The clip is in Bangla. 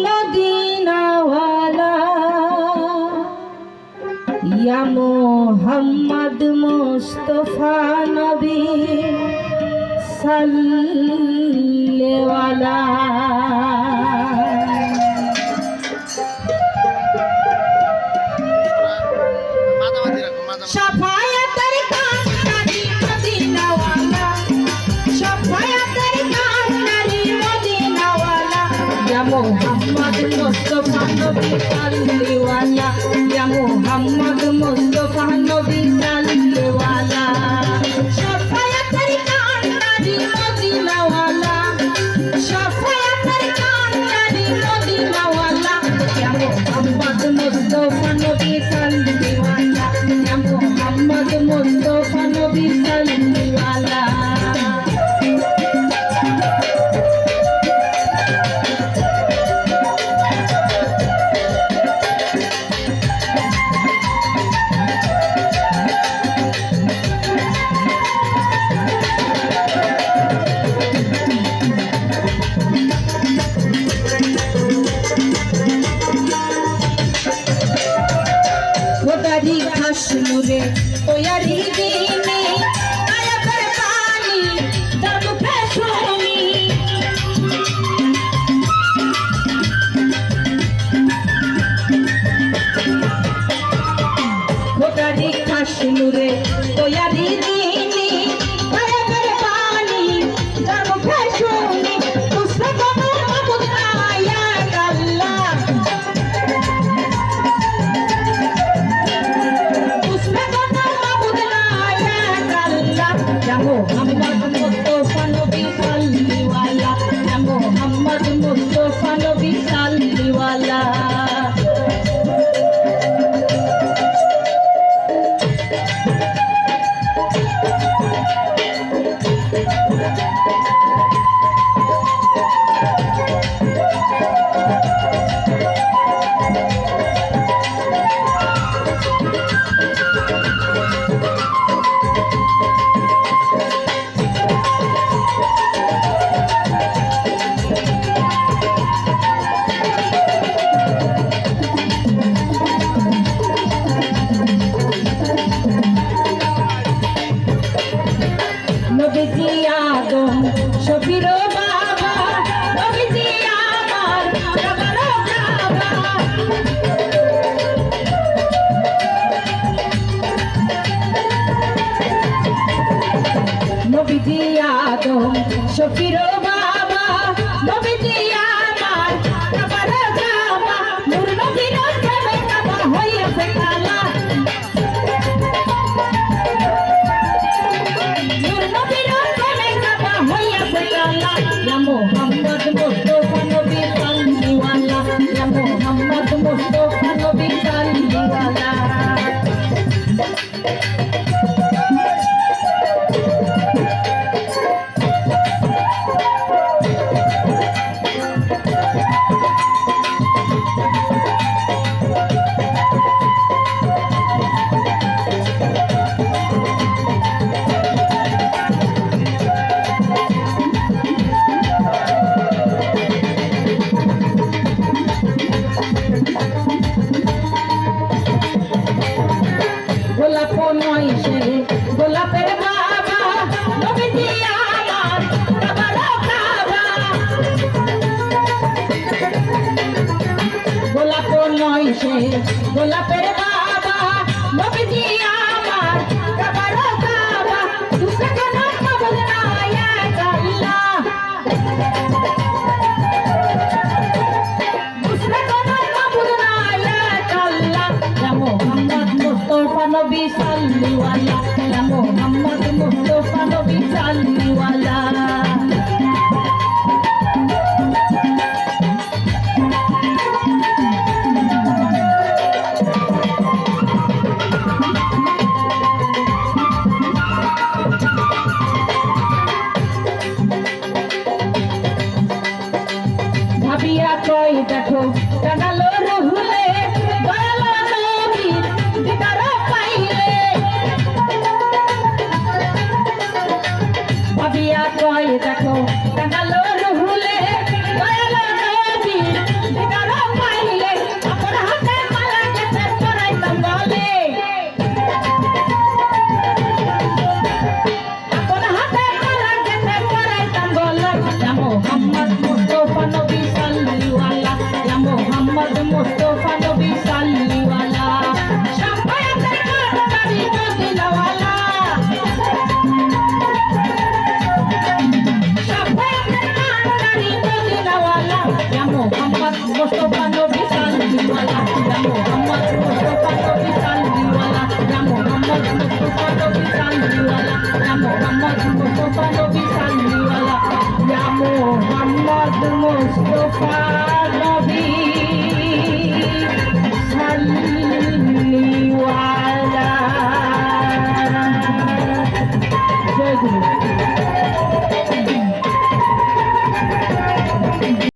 মদিনাওয়ালা ইয়া মুহাম্মদ মুস্তাফা নবী সাল্লেওয়ালা শাফায়াতের কান্ডারি মদিনাওয়ালা শাফায়াতের কান্ডারি মদিনাওয়ালা ইয়া মুহাম্মদ মুস্তাফা নবী সাল্লেওয়ালা ইয়া মুহাম্মদ মুস্তাফা নবী সাল্লেওয়ালা শাফায়াতের কান্ডারি মদিনাওয়ালা শাফায়াতের কান্ডারি মদিনাওয়ালা ইয়া মুহাম্মদ মুস্তাফা নবী সাল্লেওয়ালা ইয়া মুহাম্মদ মুস্তাফা নবী সাল্লেওয়ালা খোদারি ঘাস নূরে ওয়ারি দিনে আয়াতের পানি তার মুখে শুনি খোদারি ঘাস নূরে ওয়ারি দিনে আয়াতের পানি তার মুখে শুনি তুসরা কোনো মাবুদ আয়াত আল্লাহ মুহাম্মদ মুস্তাফা নবী সাল্লিওয়ালা ইয়া মুহাম্মদ মুস্তাফা নবী সাল্লিওয়ালা নবীজি আদম শফির বাবা নবীজি আমার বাবার বাবা নবীজি আদম শফির বাবা নবীজি আমার বাবার বাবা নূর নবীর প্রেমে কাবা হইয়াছে কালা মুহাম্মদ মুস্তাফা নবী সাল্লিওয়ালা ইয়া মুহাম্মদ মুস্তাফা নবী সাল্লিওয়ালা গোলাপ নয় সে গোলাপের বাবা নবীজি আমার বাবার বাবা গোলাপ নয় সে গোলাপের বাবা নবীজি আমার বাবার বাবা দুসরা কোনো মাবুদ নাই এক আল্লাহ দুসরা কোনো মাবুদ নাই এক আল্লাহ ইয়া মুহাম্মদ মুস্তাফা নবী সাল্লিওয়ালা ইয়া মুহাম্মদ মুস্তাফা নবী সাল্লিওয়ালা ভাবিয়া কই দেখো কানালো রহুলে দয়ালো নবীর দিদার পাইলে ভাবিয়া কই দেখো কানালো রহুলে দয়ালো নবীর মোহাম্মদ মুস্তাফা নবী সাল্লিওয়ালা ইয়া মোহাম্মদ মুস্তাফা নবী সাল্লিওয়ালা ইয়া মোহাম্মদ মুস্তাফা নবী সাল্লিওয়ালা ইয়া মোহাম্মদ মুস্তাফা নবী সাল্লিওয়ালা ইয়া মোহাম্মদ মুস্তাফা